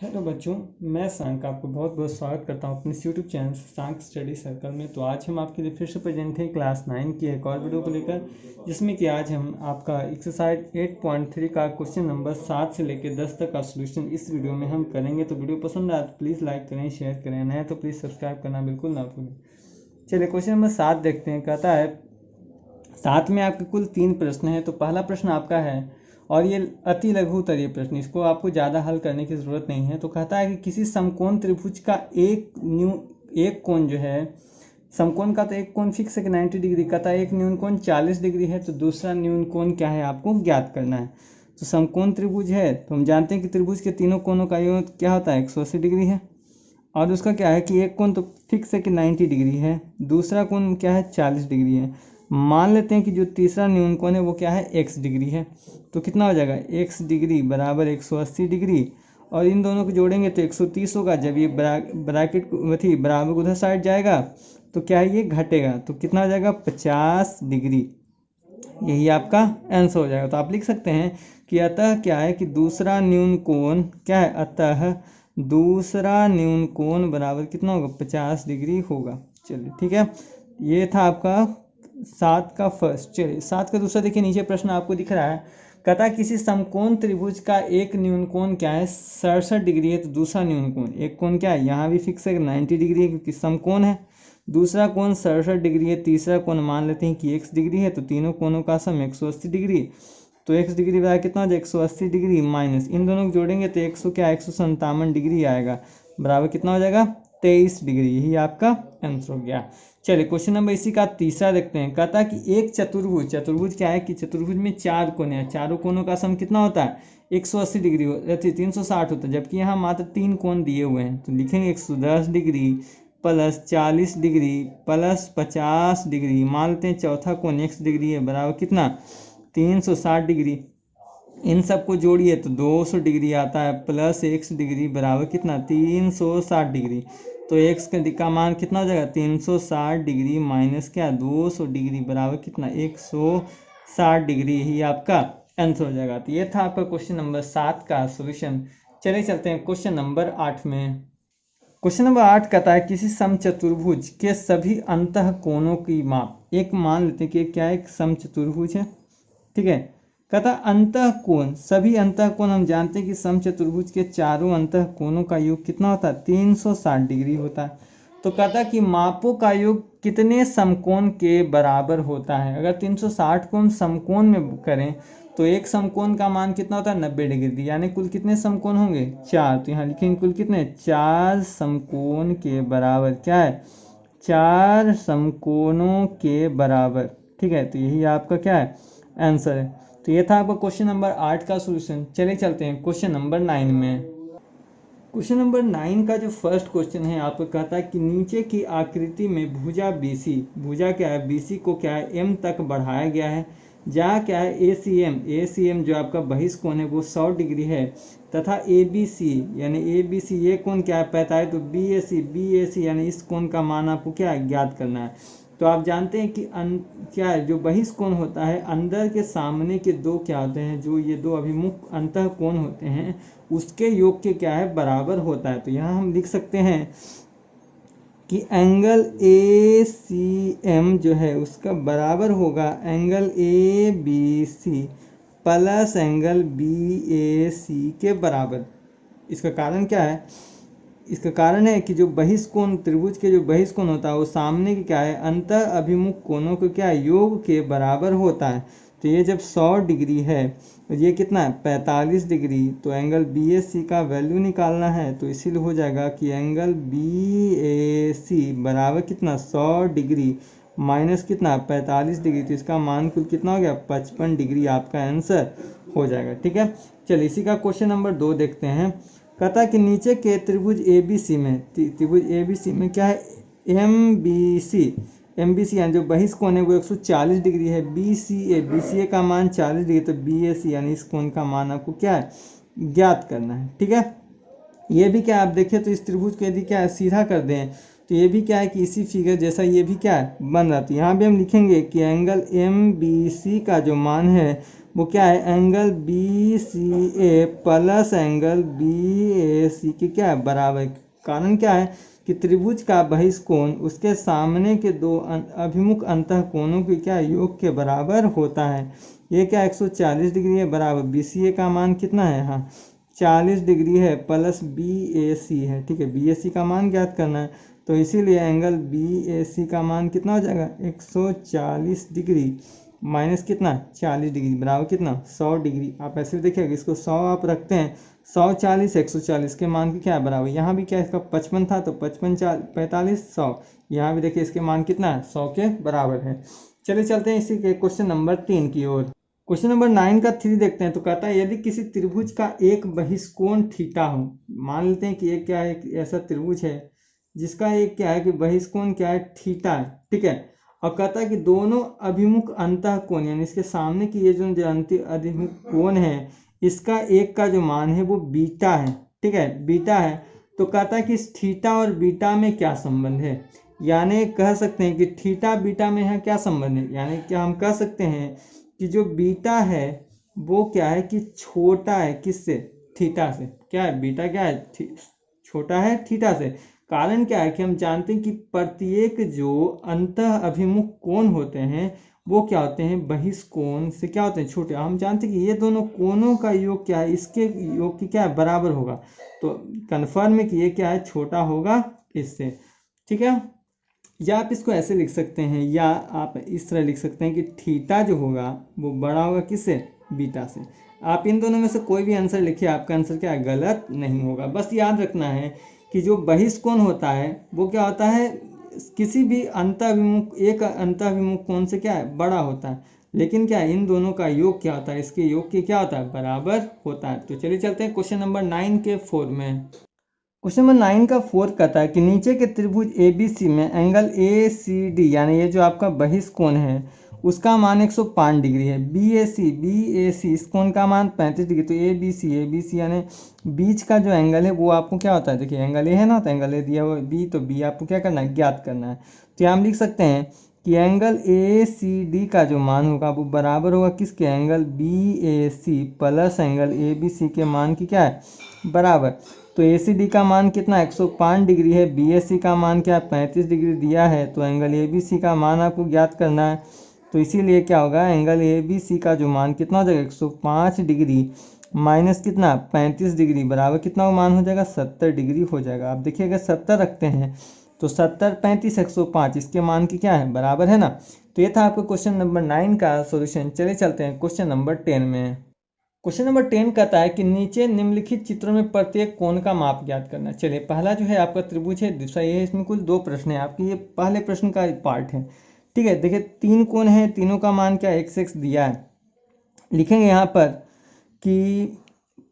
Hello बच्चों, मैं सांक आपको बहुत बहुत स्वागत करता हूं अपने यूट्यूब चैनल सांक स्टडी सर्कल में। तो आज हम आपके लिए फिर से प्रेजेंट हैं क्लास 9 की एक और वीडियो को लेकर, जिसमें कि आज हम आपका एक्सरसाइज 8.3 का क्वेश्चन नंबर 7 से लेकर 10 तक का सोल्यूशन इस वीडियो में हम करेंगे। तो वीडियो पसंद आए तो प्लीज़ लाइक करें, शेयर करें, नए तो प्लीज़ सब्सक्राइब करना बिल्कुल ना भूलें। चलिए क्वेश्चन नंबर 7 देखते हैं। कहता है 7 में आपके कुल 3 प्रश्न हैं। तो पहला प्रश्न आपका है, और ये अति लघु उत्तरीय प्रश्न, इसको आपको ज़्यादा हल करने की ज़रूरत नहीं है। तो कहता है कि किसी समकोण त्रिभुज का एक कोण जो है, समकोण का तो एक कोण फिक्स है कि 90 डिग्री का, था एक न्यून कोण 40 डिग्री है। तो दूसरा न्यून कोण क्या है आपको ज्ञात करना है। तो समकोण त्रिभुज है तो हम जानते हैं कि त्रिभुज के तीनों कोणों का योग क्या होता है 180 डिग्री है। और उसका क्या है कि एक कोण तो फिक्स है कि 90 डिग्री है, दूसरा कोण क्या है 40 डिग्री है। मान लेते हैं कि जो तीसरा न्यून कोण है वो क्या है x डिग्री है। तो कितना हो जाएगा x डिग्री बराबर 180 डिग्री, और इन दोनों को जोड़ेंगे तो 130 होगा। जब ये ब्रैकेट बराबर उधर साइड जाएगा तो क्या है ये घटेगा, तो कितना हो जाएगा 50 डिग्री। यही आपका आंसर हो जाएगा। तो आप लिख सकते हैं कि अतः क्या है कि दूसरा न्यून कोण क्या है, अतः दूसरा न्यून कोण बराबर कितना होगा 50 डिग्री होगा। चलिए ठीक है, ये था आपका 7 का फर्स्ट। चलिए 7 का दूसरा देखिए, नीचे प्रश्न आपको दिख रहा है। कहता किसी समकोण त्रिभुज का एक न्यून कोण क्या है 67 डिग्री है। तो दूसरा न्यून कोण, एक कोण क्या है यहाँ भी फिक्स है 90 डिग्री है क्योंकि समकोण है। दूसरा कोण 67 डिग्री है, तीसरा कोण मान लेते हैं कि x डिग्री है। तो तीनों कोणों का सम 180 डिग्री। तो x डिग्री बराबर कितना हो जाएगा 180 डिग्री माइनस इन दोनों को जोड़ेंगे तो 157 डिग्री आएगा, बराबर कितना हो जाएगा 23 डिग्री। यही आपका आंसर हो गया। चलिए क्वेश्चन नंबर इसी का तीसरा देखते हैं। कहता कि एक चतुर्भुज क्या है कि चतुर्भुज में 4 कोण है, चारों कोणों का सम कितना होता है 180 डिग्री 360 होता है, जबकि यहाँ मात्र 3 कोण दिए हुए हैं। तो लिखेंगे 110 degree plus 40 degree plus 50 degree. मान लेते हैं चौथा कोण x डिग्री है, बराबर कितना 360 डिग्री। इन सब को जोड़िए तो 200 डिग्री आता है, प्लस x डिग्री बराबर कितना 360 डिग्री। तो x का मान कितना हो जाएगा 360 डिग्री माइनस क्या 200 डिग्री बराबर कितना 160 डिग्री। ही आपका आंसर हो जाएगा। तो ये था आपका क्वेश्चन नंबर 7 का सॉल्यूशन। चलिए चलते हैं क्वेश्चन नंबर 8 में। क्वेश्चन नंबर 8 कहता है किसी समचतुर्भुज के सभी अंतः कोणों की माप। एक मान लेते हैं कि क्या एक समचतुर्भुज है, ठीक है। कहता अंतः कोण, सभी अंतः कोण हम जानते हैं कि समचतुर्भुज के चारों अंतः कोणों का योग कितना होता है 360 डिग्री होता है। तो कहता कि मापों का योग कितने समकोण के बराबर होता है। अगर 360 कोण समकोण में करें तो एक समकोण का मान कितना होता है 90 डिग्री, यानी कुल कितने समकोण होंगे 4। तो यहाँ लिखेंगे कुल कितने 4 समकोण के बराबर क्या है 4 समकोणों के बराबर, ठीक है। तो यही आपका क्या है आंसर है। तो ये था आपका क्वेश्चन नंबर 8 का सॉल्यूशन। चलिए चलते हैं क्वेश्चन नंबर 9 में। क्वेश्चन नंबर 9 का जो फर्स्ट क्वेश्चन है आपको कहता है कि नीचे की आकृति में भुजा BC, भुजा क्या है BC को क्या है M तक बढ़ाया गया है, जहाँ क्या है ACM जो आपका बहिष्कोण है वो 100 डिग्री है, तथा ABC यानी ABC ये कोण क्या है 45। तो BAC यानी इस कोण का मान आपको क्या है ज्ञात करना है। तो आप जानते हैं कि क्या है जो बहिष्कोण होता है अंदर के सामने के दो क्या होते हैं, जो ये दो अभिमुख अंतः कोण होते हैं उसके योग के क्या है बराबर होता है। तो यहाँ हम लिख सकते हैं कि एंगल ACM जो है उसका बराबर होगा angle ABC plus angle BAC के बराबर। इसका कारण क्या है, इसका कारण है कि जो बहिष्कोण त्रिभुज के जो बहिष्कोण होता है वो सामने के क्या है अंतः अभिमुख कोणों के क्या योग के बराबर होता है। तो ये जब 100 डिग्री है तो ये कितना है 45 डिग्री। तो एंगल BAC का वैल्यू निकालना है, तो इसीलिए हो जाएगा कि एंगल BAC बराबर कितना 100 डिग्री माइनस कितना 45 डिग्री। तो इसका मान कुल कितना हो गया 55 डिग्री आपका आंसर हो जाएगा, ठीक है। चलिए इसी का क्वेश्चन नंबर 2 देखते हैं। कहता कि नीचे के त्रिभुज ABC में क्या है MBC यानी जो बहिष्कोण है वो 140 डिग्री है। BCA का मान 40 डिग्री। तो BAC यानी इस कोण का मान आपको क्या है ज्ञात करना है, ठीक है। ये भी क्या आप देखें तो इस त्रिभुज को यदि क्या है सीधा कर दें तो ये भी क्या है कि इसी फिगर जैसा ये भी क्या है बन रहा। तो यहाँ भी हम लिखेंगे कि एंगल MBC का जो मान है वो क्या है, angle B C A plus angle B A सी के क्या है, बराबर। कारण क्या है कि त्रिभुज का बहिष्कोण उसके सामने के दो अभिमुख अंतः कोणों के क्या योग के बराबर होता है। ये क्या 140 डिग्री है, बराबर बी सी ए का मान कितना है, हाँ 40 डिग्री है, प्लस बी ए सी है। ठीक है, बी ए सी का मान ज्ञात करना है, तो इसीलिए एंगल बी ए सी का मान कितना हो जाएगा, 140 डिग्री माइनस कितना 40 डिग्री बराबर कितना 100 डिग्री। आप ऐसे भी देखिएगा, इसको 100 आप रखते हैं, 100 40 140 के मान के क्या है बराबर। यहाँ भी क्या इसका 55 था, तो 55 45 100, यहाँ भी देखिए इसके मान कितना है 100 के बराबर है। चलिए चलते हैं इसी के क्वेश्चन नंबर 3 की ओर। क्वेश्चन नंबर 9 का 3 देखते हैं। तो कहता है यदि किसी त्रिभुज का एक बहिष्कोण थीटा हो, मान लेते हैं कि एक क्या है, एक ऐसा त्रिभुज है जिसका एक क्या है कि बहिष्कोण क्या है, थीटा है। ठीक है, और कहता है कि दोनों अभिमुख अंतः कोण यानी इसके सामने की ये जो जानती अभिमुख कोण है, इसका एक का जो मान है वो बीटा है। ठीक है, बीटा है। तो कहता है कि इस थीटा और बीटा में क्या संबंध है, यानी कह सकते हैं कि थीटा बीटा में है क्या संबंध है, यानी क्या हम कह सकते हैं कि जो बीटा है वो क्या है कि छोटा है किससे, थीटा से। क्या है, बीटा क्या है, छोटा है थीटा से। कारण क्या है कि हम जानते हैं कि प्रत्येक जो अंतः अभिमुख कोण होते हैं वो क्या होते हैं, बहिष्कोण से क्या होते हैं, छोटे। हम जानते हैं कि ये दोनों कोणों का योग क्या है, इसके योग की क्या है, बराबर होगा। तो कन्फर्म है कि ये क्या है, छोटा होगा इससे। ठीक है, या आप इसको ऐसे लिख सकते हैं, या आप इस तरह लिख सकते हैं कि थीटा जो होगा वो बड़ा होगा किससे, बीटा से। आप इन दोनों में से कोई भी आंसर लिखिए, आपका आंसर क्या है, गलत नहीं होगा। बस याद रखना है कि जो बहिष्कोण होता है वो क्या होता है, किसी भी अंतःविमुख एक अंतःविमुख कोण से क्या है, बड़ा होता है। लेकिन क्या है, इन दोनों का योग क्या होता है, इसके योग के क्या होता है, बराबर होता है। तो चलिए चलते हैं क्वेश्चन नंबर 9 के 4 में। क्वेश्चन नंबर 9 का 4 कहता है कि नीचे के त्रिभुज ए बी सी में एंगल ए सी डी यानी ये जो आपका बहिष्कोण है उसका मान 105 डिग्री है। बी ए सी इस कोण का मान 35 डिग्री। तो ए बी सी यानी बीच का जो एंगल है वो आपको क्या होता है, देखिए एंगल ए है ना, तो एंगल ए दिया हुआ बी, तो बी आपको क्या करना है, ज्ञात करना है। तो यहाँ हम लिख सकते हैं कि एंगल ए सी डी का जो मान होगा वो बराबर होगा किसके, angle B A C plus angle A B C के मान की क्या है, बराबर। तो ए सी डी का मान कितना 105 डिग्री है, बी एस सी का मान क्या है 35 डिग्री दिया है। तो एंगल ए बी सी का मान आपको ज्ञात करना है। तो इसीलिए क्या होगा, एंगल ए बी सी का जो मान कितना हो जाएगा, 105 डिग्री माइनस कितना 35 डिग्री बराबर कितना मान हो जाएगा, 70 डिग्री हो जाएगा। आप देखिएगा 70 रखते हैं तो 70 35 105 इसके मान की क्या है, बराबर है ना। तो ये था आपका क्वेश्चन नंबर 9 का सॉल्यूशन। चले चलते हैं क्वेश्चन नंबर 10 में। क्वेश्चन नंबर 10 कहता है कि नीचे निम्नलिखित चित्रों में प्रत्येक कोण का माप ज्ञात करना है। चलिए, पहला जो है आपका त्रिभुज है, दूसरा ये है, इसमें कुल 2 प्रश्न है आपके, ये पहले प्रश्न का पार्ट है। ठीक है, देखिए 3 कोण है, तीनों का मान क्या x दिया है। लिखेंगे यहाँ पर कि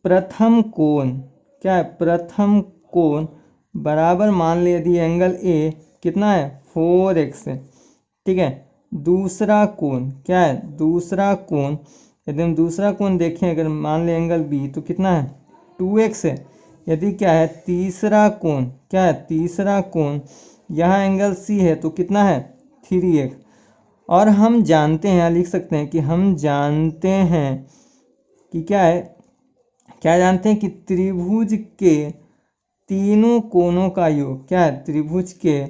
प्रथम कोण क्या है, प्रथम कोण बराबर मान ले यदि एंगल ए कितना है 4x है। ठीक है, दूसरा कोण क्या है, दूसरा कोण यदि हम दूसरा कोण देखें, अगर मान लें एंगल बी तो कितना है 2x है। यदि क्या है तीसरा कोण क्या है, तीसरा कोण यहाँ एंगल सी है तो कितना है 3x। और हम जानते हैं, यहाँ लिख सकते हैं कि हम जानते हैं कि क्या है, क्या जानते हैं कि त्रिभुज के तीनों कोणों का योग क्या है, त्रिभुज के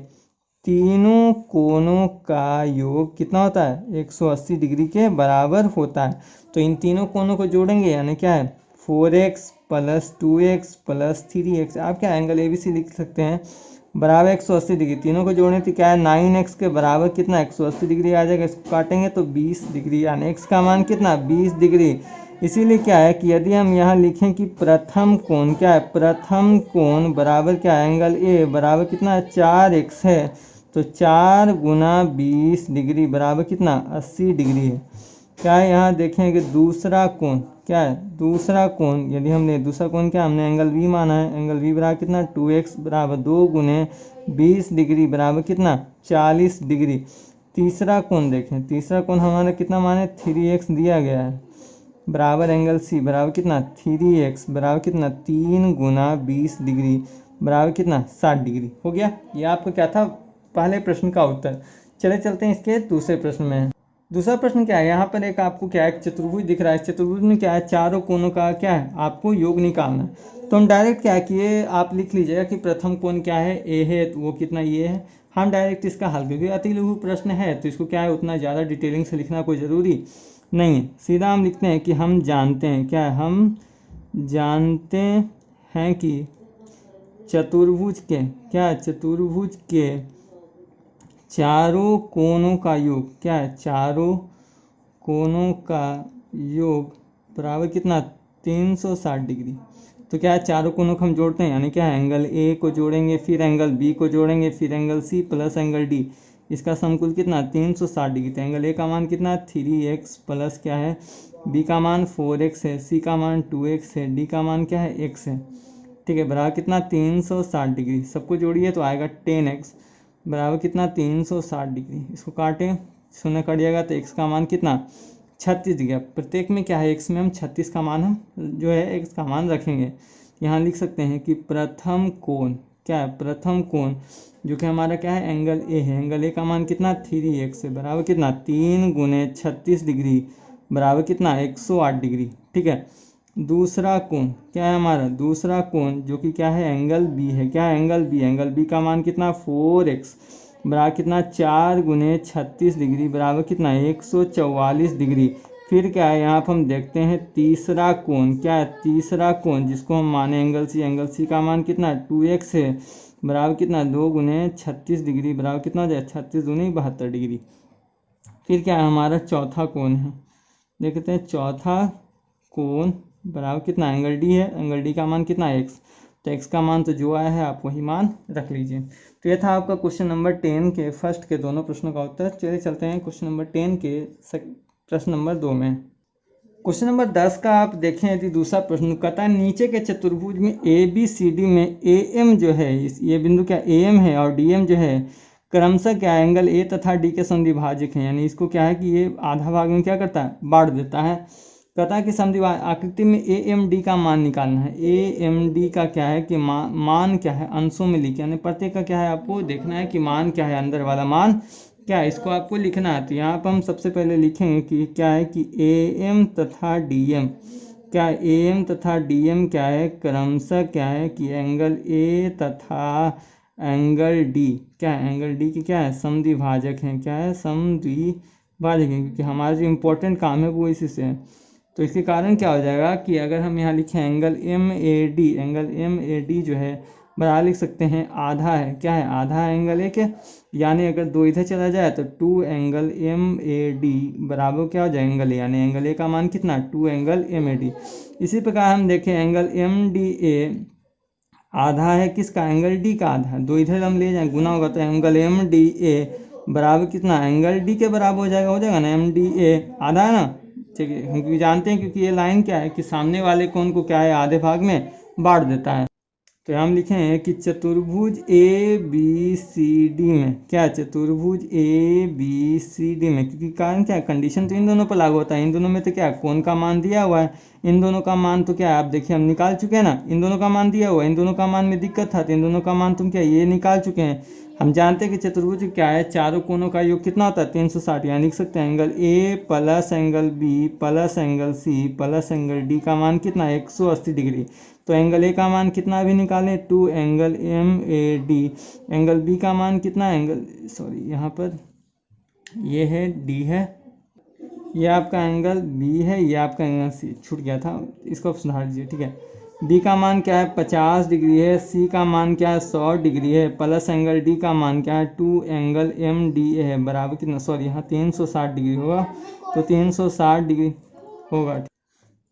तीनों कोणों का योग कितना होता है 180 डिग्री के बराबर होता है। तो इन तीनों कोणों को जोड़ेंगे यानी क्या है 4x plus 2x plus 3x। आप क्या एंगल ए बी सी लिख सकते हैं बराबर 180 डिग्री। तीनों को जोड़ने तो क्या है 9x के बराबर कितना 180 डिग्री आ जाएगा। इसको काटेंगे तो 20 डिग्री यानी x का मान कितना 20 डिग्री। इसीलिए क्या है कि यदि हम यहाँ लिखें कि प्रथम कोण क्या है, प्रथम कोण बराबर क्या है एंगल ए बराबर कितना है 4x है। तो 4 गुना 20 डिग्री बराबर कितना 80 डिग्री है। क्या है, यहाँ देखें कि दूसरा कोण क्या है, दूसरा कोण यदि हमने दूसरा कोण क्या हमने एंगल बी माना है, एंगल बी बराबर कितना 2x बराबर 2 गुने 20 डिग्री बराबर कितना 40 डिग्री। तीसरा कोण देखें, तीसरा कोण हमारा कितना माने 3x दिया गया है बराबर एंगल सी बराबर कितना 3x बराबर कितना 3 गुना 20 डिग्री बराबर कितना 60 डिग्री हो गया। ये आपका क्या था पहले प्रश्न का उत्तर। चले चलते हैं इसके दूसरे प्रश्न में। दूसरा प्रश्न क्या है, यहाँ पर एक आपको क्या है, चतुर्भुज दिख रहा है। चतुर्भुज में क्या है, चारों कोनों का क्या है, आपको योग निकालना है। तो हम डायरेक्ट क्या किए, आप लिख लीजिएगा कि प्रथम कोण क्या है, ए है, तो वो कितना ये है। हम डायरेक्ट इसका हल, क्योंकि अति लघु प्रश्न है तो इसको क्या है, उतना ज़्यादा डिटेलिंग से लिखना कोई ज़रूरी नहीं है। सीधा हम लिखते हैं कि हम जानते हैं, क्या है, हम जानते हैं कि चतुर्भुज के, क्या है, चतुर्भुज के चारों कोनों का योग, क्या है, चारों कोनों का योग बराबर कितना, 360 डिग्री। तो क्या है, चारों कोनों को हम जोड़ते हैं, यानी क्या है, एंगल ए को जोड़ेंगे, फिर एंगल बी को जोड़ेंगे, फिर angle C plus angle D, इसका समकुल कितना, 360 डिग्री। तो एंगल ए का मान कितना, 3x प्लस क्या है, बी का मान 4x है, सी का मान 2x है, डी का मान क्या है, x है। ठीक है, बराबर कितना, 360 डिग्री। सबको जोड़िए तो आएगा 10x बराबर कितना, 360 डिग्री। इसको काटें, शून्य कट जाएगा तो x का मान कितना, 36 डिग्री। प्रत्येक में क्या है, x में हम 36 का मान, हम जो है x का मान रखेंगे। यहाँ लिख सकते हैं कि प्रथम कोण, क्या है, प्रथम कोण जो कि हमारा क्या है, एंगल ए है। एंगल ए का मान कितना, 3x है, बराबर कितना, 3 गुने 36 डिग्री बराबर कितना, 108 डिग्री। ठीक है, दूसरा कोण क्या है हमारा, दूसरा कोण जो कि क्या है, एंगल बी है। क्या है, एंगल बी। एंगल बी का मान कितना, 4x बराबर कितना, 4 गुने 36 डिग्री बराबर कितना, 144 डिग्री। फिर क्या है, यहाँ पर हम देखते हैं तीसरा कोण, क्या है, तीसरा कोण जिसको हम माने एंगल सी। एंगल सी का मान कितना, 2x है, बराबर कितना, 2 गुने 36 डिग्री बराबर कितना हो जाए, 36 दूनी 72 डिग्री। फिर क्या है, हमारा चौथा कोण है। देखते हैं चौथा कोण बराबर कितना, एंगल डी है। एंगल डी का मान कितना, x। तो x का मान तो जो आया है आप वही मान रख लीजिए। तो ये था आपका क्वेश्चन नंबर 10 के फर्स्ट के दोनों प्रश्नों का उत्तर। चलिए चलते हैं क्वेश्चन नंबर 10 के प्रश्न नंबर 2 में। क्वेश्चन नंबर 10 का आप देखें यदि दूसरा प्रश्न कहता है, नीचे के चतुर्भुज में ए बी सी डी में ए एम जो है, ये बिंदु क्या ए एम है और डी एम जो है क्रमशः क्या एंगल ए तथा डी के समद्विभाजक हैं। यानी इसको क्या है कि ये आधा भाग में क्या करता है, बांट देता है। कहता है कि समद्विभाजक आकृति में ए एम डी का मान निकालना है। ए एम डी का क्या है कि मान क्या है, अंशों में लिखे, यानी प्रत्येक का क्या है आपको देखना है कि मान क्या है, अंदर वाला मान क्या है, इसको आपको लिखना है। तो यहाँ पर हम सबसे पहले लिखेंगे कि क्या है कि ए एम तथा डी एम, क्या ए एम तथा डी एम क्या है, क्रमशः क्या है कि एंगल ए तथा एंगल डी, क्या है, एंगल डी की क्या है, समद्विभाजक हैं। क्या है, समद्विभाजक हैं, क्योंकि हमारा जो इम्पोर्टेंट काम है वो इसी से है। तो इसके कारण क्या हो जाएगा कि अगर हम यहाँ लिखें angle M A D, angle M A D जो है बराबर लिख सकते हैं आधा है, क्या है, आधा है एंगल ए के। यानी अगर 2 इधर चला जाए तो 2 एंगल एम ए डी बराबर क्या हो जाए, एंगल ए। यानी एंगल ए का मान कितना, 2 एंगल एम ए डी। इसी प्रकार हम देखें एंगल एम डी ए आधा है किसका, एंगल डी का आधा है। 2 इधर हम ले जाए गुना होगा तो एंगल एम डी ए बराबर कितना, एंगल डी के बराबर हो जाएगा ना, एम डी ए आधा है ना। ठीक है, क्योंकि जानते हैं क्योंकि ये लाइन क्या है कि सामने वाले कोण को क्या है, आधे भाग में बांट देता है। तो हम लिखें कि चतुर्भुज ए बी सी डी में, क्या चतुर्भुज ए बी सी डी में, क्योंकि कारण क्या है, कंडीशन तो इन दोनों पर लागू होता है। इन दोनों में तो क्या कोण का मान दिया हुआ है, इन दोनों का मान तो क्या है, आप देखिए हम निकाल चुके हैं ना। इन दोनों का मान दिया हुआ है, इन दोनों का मान में दिक्कत था तो इन दोनों का मान तुम क्या ये निकाल चुके हैं। हम जानते हैं कि चतुर्भुज क्या है, चारों कोनों का योग कितना होता है, 360। यहाँ लिख सकते हैं angle A plus angle B plus angle C plus angle D का मान कितना, 180 डिग्री। तो एंगल ए का मान कितना भी निकालें, 2 angle M A D. Angle B का मान कितना, यहाँ पर ये है डी है, ये आपका एंगल बी है, ये आपका एंगल सी, छूट गया था, इसको सुधार दीजिए। ठीक है, बी का मान क्या है, 50 डिग्री है, सी का मान क्या है, 100 डिग्री है, प्लस एंगल डी का मान क्या है, 2 एंगल एम डी ए है बराबर कितना, सॉरी यहाँ 360 डिग्री होगा, तो 360 डिग्री होगा।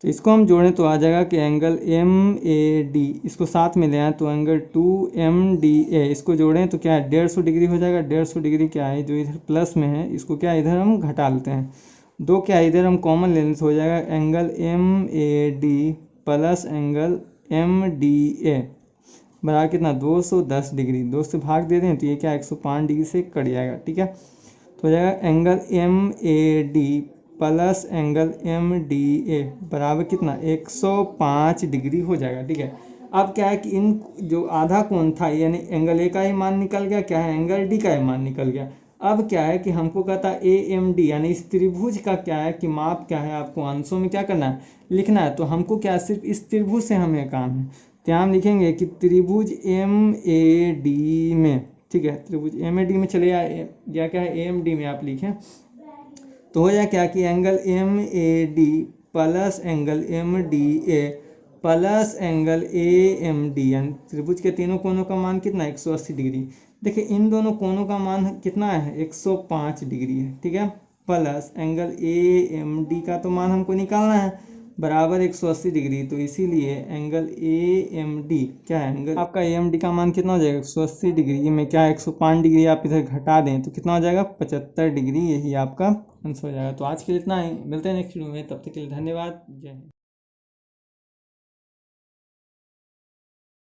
तो इसको हम जोड़ें तो आ जाएगा कि एंगल एम ए डी, इसको साथ में ले आए तो एंगल 2 एम डी ए, इसको जोड़ें तो क्या है, 150 डिग्री हो जाएगा। 150 डिग्री क्या है, जो इधर प्लस में है इसको क्या इधर हम घटा लेते हैं, 2 क्या इधर हम कॉमन लेने से हो जाएगा angle M A D plus angle M D A बराबर कितना, 210 डिग्री। 2 से भाग दे दें तो ये क्या 105 डिग्री से कट जाएगा। ठीक है, तो हो जाएगा angle M A D plus angle M D A बराबर कितना, 105 डिग्री हो जाएगा। ठीक है, अब क्या है कि इन जो आधा कोण था यानी एंगल ए का ही मान निकल गया, क्या है एंगल डी का ही मान निकल गया। अब क्या है कि हमको कहता है AMD यानी इस त्रिभुज का क्या है कि माप क्या है, आपको अंशों में क्या करना है, लिखना है। तो हमको क्या सिर्फ इस त्रिभुज से हमें काम है, तो हम लिखेंगे कि त्रिभुज MAD में, ठीक है, त्रिभुज MAD में चले या क्या है AMD में आप लिखें, तो हो जाए क्या कि angle MAD plus angle MDA plus angle AMD, यानी त्रिभुज के तीनों कोनों का मान कितना है, 180 डिग्री। देखिए इन दोनों कोनों का मान कितना है, 105 डिग्री है, ठीक है, प्लस एंगल AMD का तो मान हमको निकालना है, बराबर 180 डिग्री। तो इसीलिए एंगल AMD क्या है, एंगल आपका AMD का मान कितना हो जाएगा, 180 डिग्री में क्या है 105 डिग्री आप इधर घटा दें तो कितना हो जाएगा, 75 डिग्री। यही आपका आंसर हो जाएगा। तो आज के लिए इतना ही, मिलते हैं नेक्स्ट वीडियो में, तब तक के लिए धन्यवाद, जय हिंद।